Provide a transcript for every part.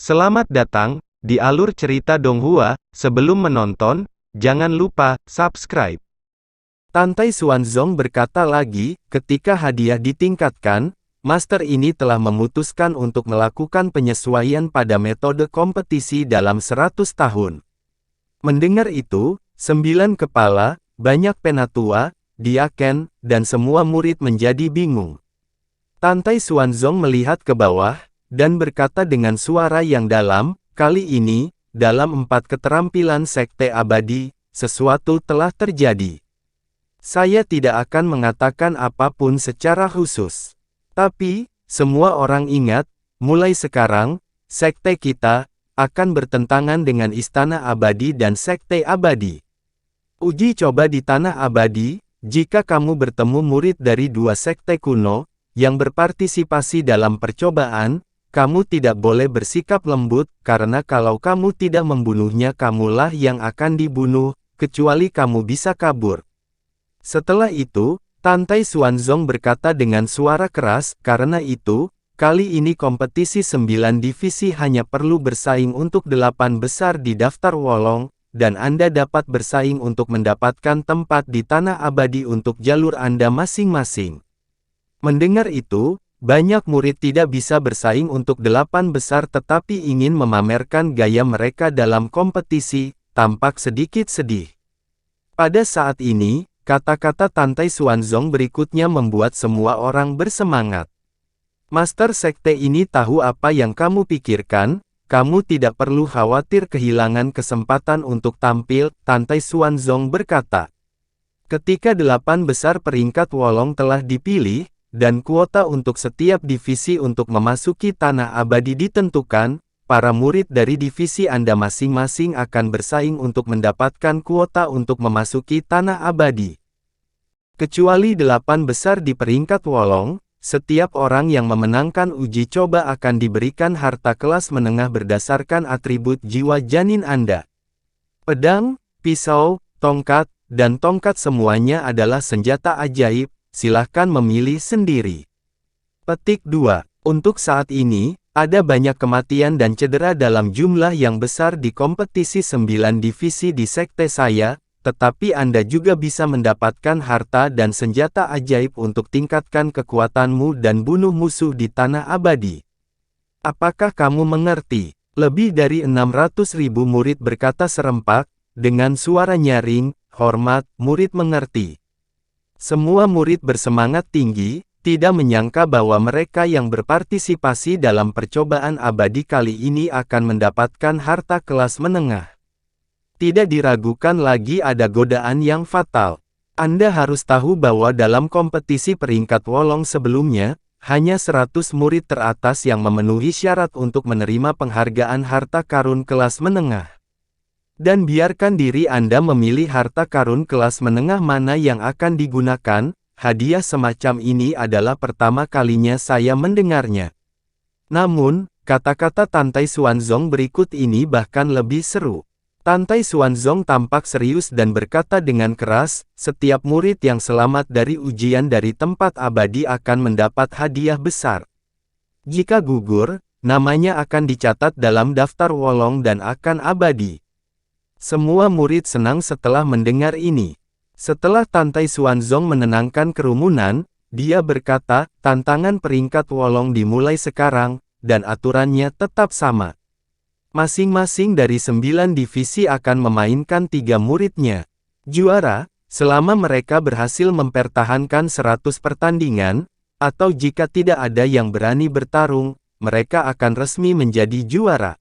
Selamat datang di alur cerita Donghua. Sebelum menonton, jangan lupa subscribe. Tantai Xuanzong berkata lagi, ketika hadiah ditingkatkan, master ini telah memutuskan untuk melakukan penyesuaian pada metode kompetisi dalam 100 tahun. Mendengar itu, 9 kepala, banyak penatua, diaken, dan semua murid menjadi bingung. Tantai Xuanzong melihat ke bawah, dan berkata dengan suara yang dalam, kali ini, dalam 4 keterampilan sekte abadi, sesuatu telah terjadi. Saya tidak akan mengatakan apapun secara khusus. Tapi, semua orang ingat, mulai sekarang, sekte kita, akan bertentangan dengan Istana Abadi dan Sekte Abadi. Uji coba di Tanah Abadi, jika kamu bertemu murid dari 2 sekte kuno, yang berpartisipasi dalam percobaan, kamu tidak boleh bersikap lembut, karena kalau kamu tidak membunuhnya kamulah yang akan dibunuh, kecuali kamu bisa kabur. Setelah itu, Tantai Xuanzong berkata dengan suara keras, karena itu, kali ini kompetisi 9 divisi hanya perlu bersaing untuk 8 besar di daftar Wolong, dan Anda dapat bersaing untuk mendapatkan tempat di Tanah Abadi untuk jalur Anda masing-masing. Mendengar itu, banyak murid tidak bisa bersaing untuk 8 besar tetapi ingin memamerkan gaya mereka dalam kompetisi, tampak sedikit sedih. Pada saat ini, kata-kata Tantai Xuanzong berikutnya membuat semua orang bersemangat. Master sekte ini tahu apa yang kamu pikirkan, kamu tidak perlu khawatir kehilangan kesempatan untuk tampil, Tantai Xuanzong berkata. Ketika 8 besar peringkat Wolong telah dipilih, dan kuota untuk setiap divisi untuk memasuki Tanah Abadi ditentukan, para murid dari divisi Anda masing-masing akan bersaing untuk mendapatkan kuota untuk memasuki Tanah Abadi. Kecuali 8 besar di peringkat Wolong, setiap orang yang memenangkan uji coba akan diberikan harta kelas menengah berdasarkan atribut jiwa janin Anda. Pedang, pisau, tongkat, dan tongkat semuanya adalah senjata ajaib. Silahkan memilih sendiri. Petik 2. Untuk saat ini, ada banyak kematian dan cedera dalam jumlah yang besar di kompetisi 9 divisi di sekte saya, tetapi Anda juga bisa mendapatkan harta dan senjata ajaib untuk tingkatkan kekuatanmu dan bunuh musuh di Tanah Abadi. Apakah kamu mengerti? Lebih dari 600.000 murid berkata serempak, dengan suara nyaring, hormat, murid mengerti. Semua murid bersemangat tinggi, tidak menyangka bahwa mereka yang berpartisipasi dalam percobaan abadi kali ini akan mendapatkan harta kelas menengah. Tidak diragukan lagi ada godaan yang fatal. Anda harus tahu bahwa dalam kompetisi peringkat Wolong sebelumnya, hanya 100 murid teratas yang memenuhi syarat untuk menerima penghargaan harta karun kelas menengah. Dan biarkan diri Anda memilih harta karun kelas menengah mana yang akan digunakan, hadiah semacam ini adalah pertama kalinya saya mendengarnya. Namun, kata-kata Tantai Xuanzong berikut ini bahkan lebih seru. Tantai Xuanzong tampak serius dan berkata dengan keras, setiap murid yang selamat dari ujian dari tempat abadi akan mendapat hadiah besar. Jika gugur, namanya akan dicatat dalam daftar Wolong dan akan abadi. Semua murid senang setelah mendengar ini. Setelah Tantai Xuanzong menenangkan kerumunan, dia berkata, tantangan peringkat Wolong dimulai sekarang, dan aturannya tetap sama. Masing-masing dari 9 divisi akan memainkan 3 muridnya. Juara, selama mereka berhasil mempertahankan 100 pertandingan, atau jika tidak ada yang berani bertarung, mereka akan resmi menjadi juara.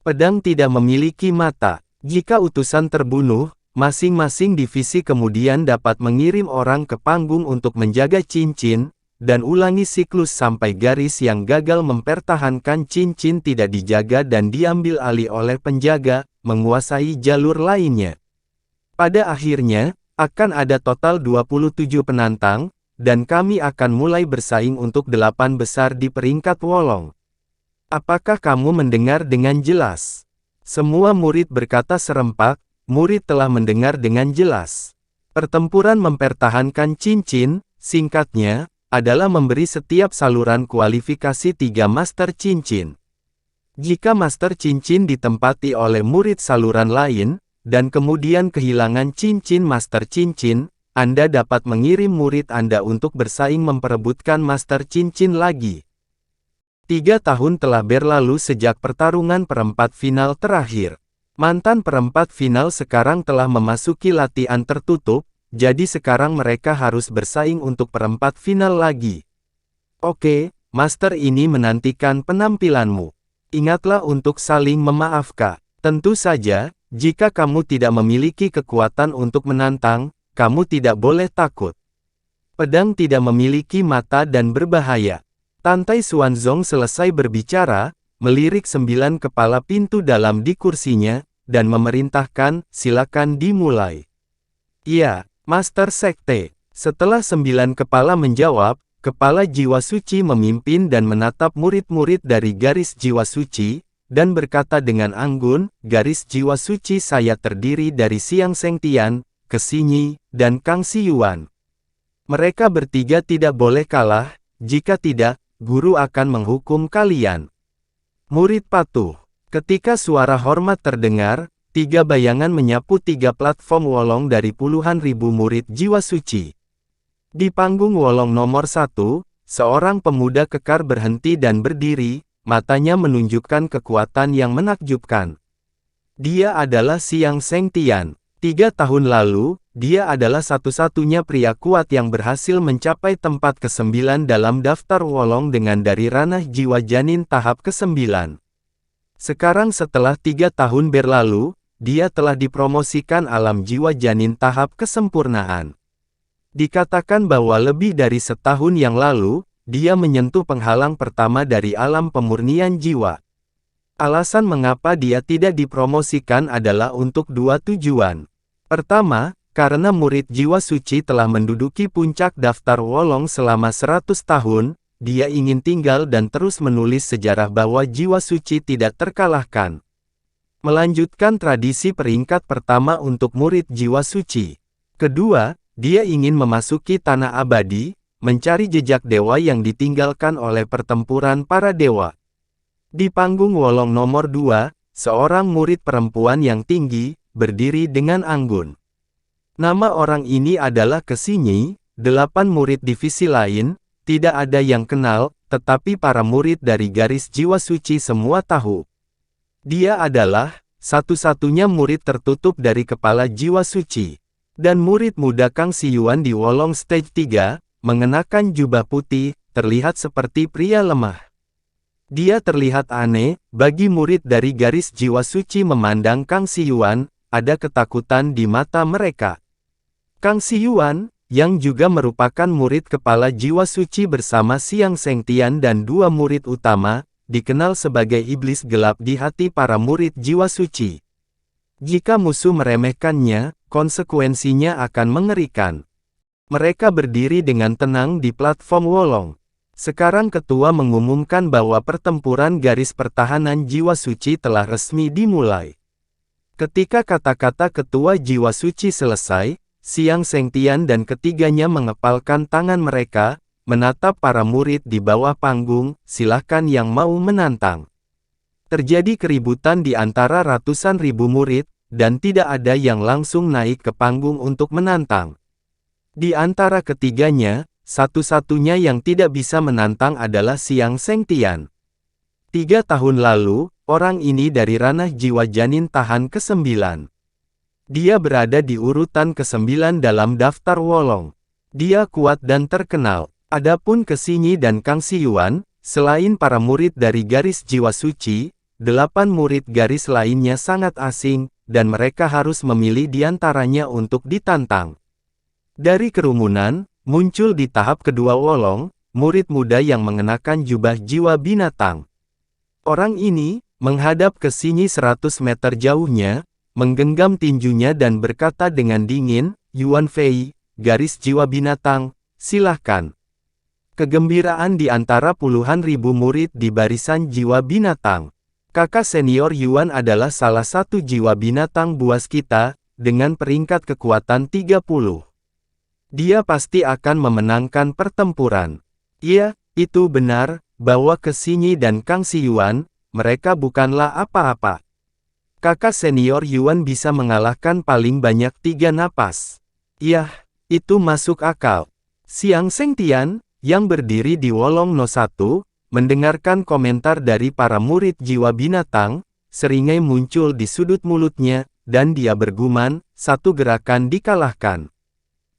Pedang tidak memiliki mata. Jika utusan terbunuh, masing-masing divisi kemudian dapat mengirim orang ke panggung untuk menjaga cincin, dan ulangi siklus sampai garis yang gagal mempertahankan cincin tidak dijaga dan diambil alih oleh penjaga, menguasai jalur lainnya. Pada akhirnya, akan ada total 27 penantang, dan kami akan mulai bersaing untuk 8 besar di peringkat Wolong. Apakah kamu mendengar dengan jelas? Semua murid berkata serempak, murid telah mendengar dengan jelas. Pertempuran mempertahankan cincin, singkatnya, adalah memberi setiap saluran kualifikasi 3 master cincin. Jika Master Cincin ditempati oleh murid saluran lain, dan kemudian kehilangan cincin Master Cincin, Anda dapat mengirim murid Anda untuk bersaing memperebutkan Master Cincin lagi. 3 tahun telah berlalu sejak pertarungan perempat final terakhir. Mantan perempat final sekarang telah memasuki latihan tertutup, jadi sekarang mereka harus bersaing untuk perempat final lagi. Oke, Master ini menantikan penampilanmu. Ingatlah untuk saling memaafkan. Tentu saja, jika kamu tidak memiliki kekuatan untuk menantang, kamu tidak boleh takut. Pedang tidak memiliki mata dan berbahaya. Tantai Xuanzong selesai berbicara, melirik 9 kepala pintu dalam di kursinya, dan memerintahkan, silakan dimulai. Iya, Master Sekte. Setelah 9 kepala menjawab, Kepala Jiwa Suci memimpin dan menatap murid-murid dari garis Jiwa Suci, dan berkata dengan anggun, garis Jiwa Suci saya terdiri dari Xiang Sengtian, Kesinyi, dan Kang Siyuan. Mereka bertiga tidak boleh kalah, jika tidak, guru akan menghukum kalian. Murid patuh. Ketika suara hormat terdengar, 3 bayangan menyapu 3 platform wolong dari puluhan ribu murid Jiwa Suci. Di panggung wolong nomor 1, seorang pemuda kekar berhenti dan berdiri, matanya menunjukkan kekuatan yang menakjubkan. Dia adalah Xiang Sengtian. 3 tahun lalu, dia adalah satu-satunya pria kuat yang berhasil mencapai tempat ke-9 dalam daftar wolong dengan dari ranah jiwa janin tahap ke-9. Sekarang setelah 3 tahun berlalu, dia telah dipromosikan alam jiwa janin tahap kesempurnaan. Dikatakan bahwa lebih dari setahun yang lalu, dia menyentuh penghalang pertama dari alam pemurnian jiwa. Alasan mengapa dia tidak dipromosikan adalah untuk 2 tujuan. Pertama, karena murid Jiwa Suci telah menduduki puncak daftar wolong selama 100 tahun, dia ingin tinggal dan terus menulis sejarah bahwa Jiwa Suci tidak terkalahkan. Melanjutkan tradisi peringkat pertama untuk murid Jiwa Suci. Kedua, dia ingin memasuki tanah abadi, mencari jejak dewa yang ditinggalkan oleh pertempuran para dewa. Di panggung wolong nomor 2, seorang murid perempuan yang tinggi, berdiri dengan anggun. Nama orang ini adalah Kesinyi. 8 murid divisi lain, tidak ada yang kenal, tetapi para murid dari garis Jiwa Suci semua tahu. Dia adalah satu-satunya murid tertutup dari kepala Jiwa Suci. Dan murid muda Kang Siyuan di wolong stage 3, mengenakan jubah putih, terlihat seperti pria lemah. Dia terlihat aneh, bagi murid dari garis Jiwa Suci memandang Kang Siyuan, ada ketakutan di mata mereka. Kang Siyuan, yang juga merupakan murid kepala Jiwa Suci bersama Xiang Sengtian dan 2 murid utama, dikenal sebagai iblis gelap di hati para murid Jiwa Suci. Jika musuh meremehkannya, konsekuensinya akan mengerikan. Mereka berdiri dengan tenang di platform wolong. Sekarang ketua mengumumkan bahwa pertempuran garis pertahanan Jiwa Suci telah resmi dimulai. Ketika kata-kata ketua Jiwa Suci selesai, Xiang Sengtian dan ketiganya mengepalkan tangan mereka, menatap para murid di bawah panggung, silakan yang mau menantang. Terjadi keributan di antara ratusan ribu murid, dan tidak ada yang langsung naik ke panggung untuk menantang. Di antara ketiganya, satu-satunya yang tidak bisa menantang adalah Xiang Sengtian. 3 tahun lalu, orang ini dari ranah jiwa janin tahan ke-9. Dia berada di urutan ke-9 dalam daftar wolong. Dia kuat dan terkenal. Adapun Kesinyi dan Kang Siyuan, selain para murid dari garis Jiwa Suci, 8 murid garis lainnya sangat asing, dan mereka harus memilih di antaranya untuk ditantang. Dari kerumunan, muncul di tahap kedua wolong, murid muda yang mengenakan jubah jiwa binatang. Orang ini, menghadap ke Kesinyi 100 meter jauhnya, menggenggam tinjunya dan berkata dengan dingin, Yuan Fei, garis jiwa binatang, silahkan. Kegembiraan di antara puluhan ribu murid di barisan jiwa binatang. Kakak senior Yuan adalah salah satu jiwa binatang buas kita, dengan peringkat kekuatan 30. Dia pasti akan memenangkan pertempuran. Iya, itu benar, bahwa Kesinyi dan Kang Siyuan, mereka bukanlah apa-apa. Kakak senior Yuan bisa mengalahkan paling banyak 3 napas. Yah, itu masuk akal. Xiang Sengtian, yang berdiri di Wolong No 1, mendengarkan komentar dari para murid jiwa binatang, seringai muncul di sudut mulutnya, dan dia bergumam, satu gerakan dikalahkan.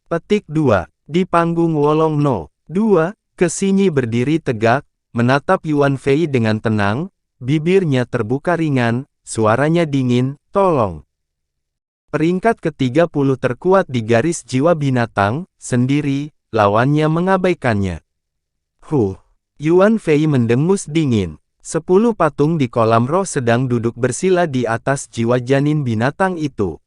Petik 2. Di panggung Wolong No. 2, Kesinyi berdiri tegak, menatap Yuan Fei dengan tenang, bibirnya terbuka ringan, suaranya dingin, tolong. Peringkat ke-30 terkuat di garis jiwa binatang, sendiri, lawannya mengabaikannya. Yuan Fei mendengus dingin. 10 patung di kolam roh sedang duduk bersila di atas jiwa janin binatang itu.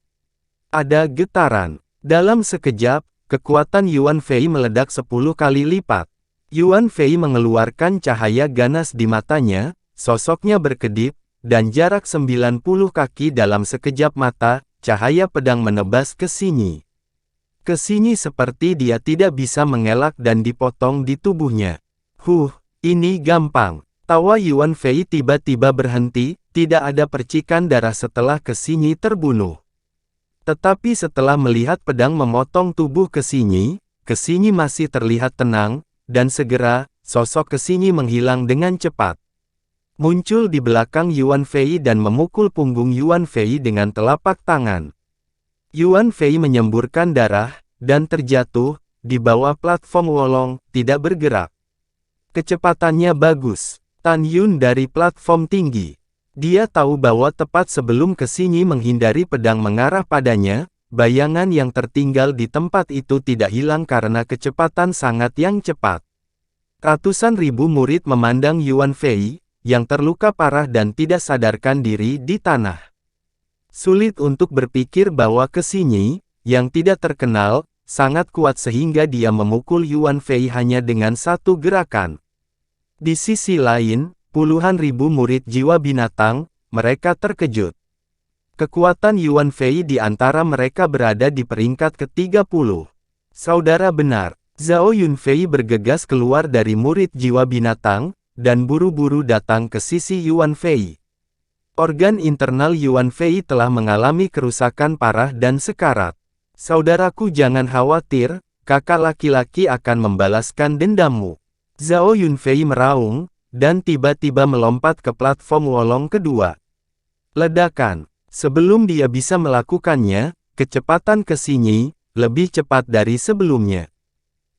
Ada getaran. Dalam sekejap, kekuatan Yuan Fei meledak 10 kali lipat. Yuan Fei mengeluarkan cahaya ganas di matanya, sosoknya berkedip, dan jarak 90 kaki dalam sekejap mata, cahaya pedang menebas Kesinyi. Kesinyi seperti dia tidak bisa mengelak dan dipotong di tubuhnya. Ini gampang. Tawa Yuan Fei tiba-tiba berhenti, tidak ada percikan darah setelah Kesinyi terbunuh. Tetapi setelah melihat pedang memotong tubuh Kesinyi, Kesinyi masih terlihat tenang, dan segera, sosok Kesinyi menghilang dengan cepat. Muncul di belakang Yuan Fei dan memukul punggung Yuan Fei dengan telapak tangan. Yuan Fei menyemburkan darah, dan terjatuh, di bawah platform Wolong, tidak bergerak. Kecepatannya bagus. Tan Yun dari platform tinggi. Dia tahu bahwa tepat sebelum Kesinyi menghindari pedang mengarah padanya, bayangan yang tertinggal di tempat itu tidak hilang karena kecepatan sangat yang cepat. Ratusan ribu murid memandang Yuan Fei, yang terluka parah dan tidak sadarkan diri di tanah. Sulit untuk berpikir bahwa Kesinyi, yang tidak terkenal, sangat kuat sehingga dia memukul Yuan Fei hanya dengan satu gerakan. Di sisi lain, puluhan ribu murid jiwa binatang, mereka terkejut. Kekuatan Yuan Fei di antara mereka berada di peringkat ke-30. Saudara benar, Zhao Yunfei bergegas keluar dari murid jiwa binatang, dan buru-buru datang ke sisi Yuan Fei. Organ internal Yuan Fei telah mengalami kerusakan parah dan sekarat. Saudaraku jangan khawatir, kakak laki-laki akan membalaskan dendammu. Zhao Yunfei meraung, dan tiba-tiba melompat ke platform Wolong kedua. Ledakan. Sebelum dia bisa melakukannya, kecepatan Kesinyi, lebih cepat dari sebelumnya.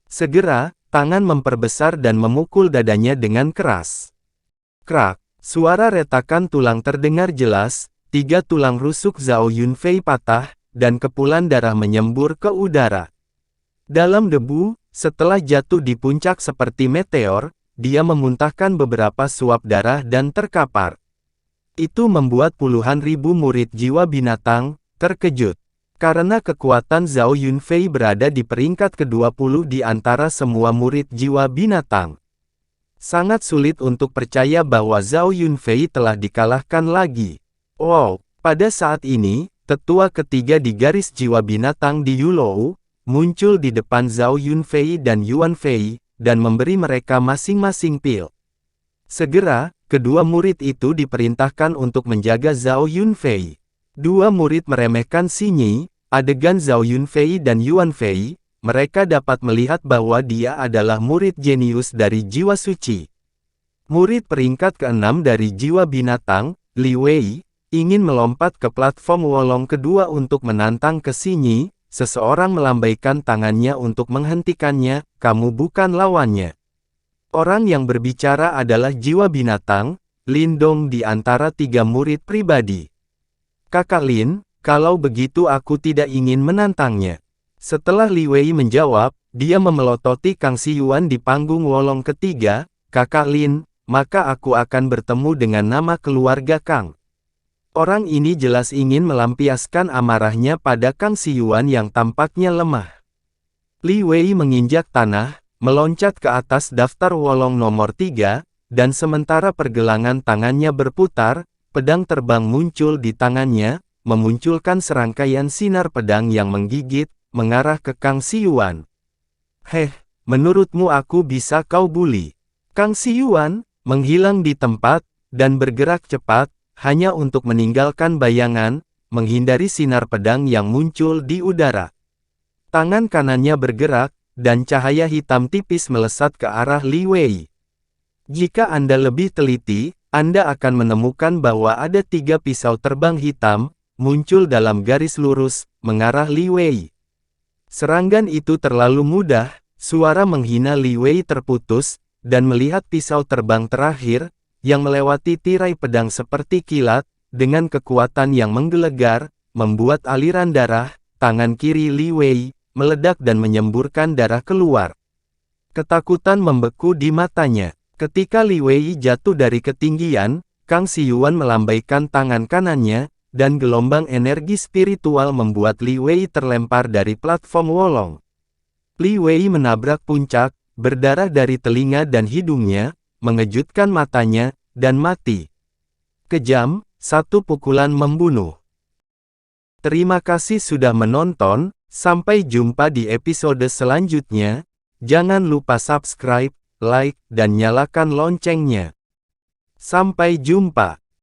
Segera, tangan memperbesar dan memukul dadanya dengan keras. Krak, suara retakan tulang terdengar jelas, 3 tulang rusuk Zhao Yunfei patah, dan kepulan darah menyembur ke udara. Dalam debu, setelah jatuh di puncak seperti meteor, dia memuntahkan beberapa suap darah dan terkapar. Itu membuat puluhan ribu murid jiwa binatang terkejut. Karena kekuatan Zhao Yunfei berada di peringkat ke-20 di antara semua murid jiwa binatang. Sangat sulit untuk percaya bahwa Zhao Yunfei telah dikalahkan lagi. Wow, pada saat ini, tetua ketiga di garis jiwa binatang di Yulou, muncul di depan Zhao Yunfei dan Yuan Fei, dan memberi mereka masing-masing pil. Segera, kedua murid itu diperintahkan untuk menjaga Zhao Yunfei. Dua murid meremehkan Sinyi, adegan Zhao Yunfei dan Yuan Fei, mereka dapat melihat bahwa dia adalah murid jenius dari jiwa suci. Murid peringkat ke-6 dari jiwa binatang, Li Wei, ingin melompat ke platform Wolong kedua untuk menantang Kesinyi. Seseorang melambaikan tangannya untuk menghentikannya, kamu bukan lawannya. Orang yang berbicara adalah jiwa binatang, Lin Dong di antara 3 murid pribadi. Kakak Lin, kalau begitu aku tidak ingin menantangnya. Setelah Li Wei menjawab, dia memelototi Kang Siyuan di panggung Wolong ketiga, Kakak Lin, maka aku akan bertemu dengan nama keluarga Kang. Orang ini jelas ingin melampiaskan amarahnya pada Kang Siyuan yang tampaknya lemah. Li Wei menginjak tanah, meloncat ke atas daftar Wolong nomor 3, dan sementara pergelangan tangannya berputar, pedang terbang muncul di tangannya, memunculkan serangkaian sinar pedang yang menggigit, mengarah ke Kang Siyuan. Menurutmu aku bisa kau bully? Kang Siyuan, menghilang di tempat, dan bergerak cepat, hanya untuk meninggalkan bayangan, menghindari sinar pedang yang muncul di udara. Tangan kanannya bergerak, dan cahaya hitam tipis melesat ke arah Li Wei. Jika Anda lebih teliti, Anda akan menemukan bahwa ada 3 pisau terbang hitam, muncul dalam garis lurus, mengarah Li Wei. Serangan itu terlalu mudah, suara menghina Li Wei terputus, dan melihat pisau terbang terakhir, yang melewati tirai pedang seperti kilat, dengan kekuatan yang menggelegar, membuat aliran darah, tangan kiri Li Wei, meledak dan menyemburkan darah keluar. Ketakutan membeku di matanya. Ketika Li Wei jatuh dari ketinggian, Kang Siyuan melambaikan tangan kanannya, dan gelombang energi spiritual membuat Li Wei terlempar dari platform wolong. Li Wei menabrak puncak, berdarah dari telinga dan hidungnya, mengejutkan matanya, dan mati. Kejam, satu pukulan membunuh. Terima kasih sudah menonton, sampai jumpa di episode selanjutnya. Jangan lupa subscribe, like, dan nyalakan loncengnya. Sampai jumpa.